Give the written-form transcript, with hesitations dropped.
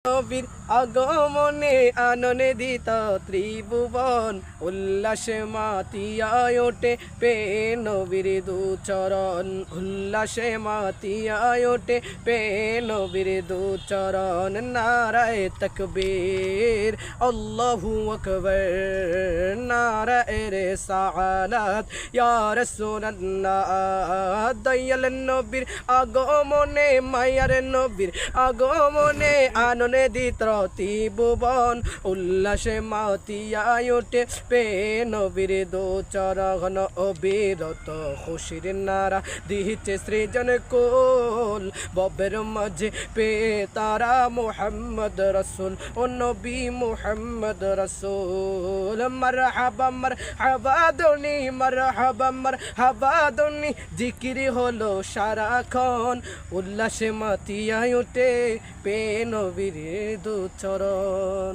নবীর আগমনে আনন্দিত ত্রিভুবন, উল্লাসে মাতিয়ায় ওঠে পে নবীর দুচরণ, উল্লাসে মাতিয়ায় ওঠে পে নবীর দুচরণ। নারায়ে তাকবীর আল্লাহু আকবার, নারায়ে রিসালাত ইয়া রাসূলুল্লাহ। দয়াল নবীর আগমনে, মায়ার নবীর আগমনে আনন্দিত ত্রিভুবন, উল্লাসে মাতিয়ায় ওঠে পে নবীর দুচরণ। অবিরত খুশির নারা দিচ্ছে সৃজন কুল, ববের মাঝে পে তারা মুহাম্মদ রাসূল, ও নবী মুহাম্মদ রাসূল। মারহাবা মারহাবা ধ্বনি, মারহাবা মারহাবা ধ্বনি জিকির হলো সারাক্ষণ, উল্লাসে মাতিয়ায় ওঠে পে নবীর দুচরণ।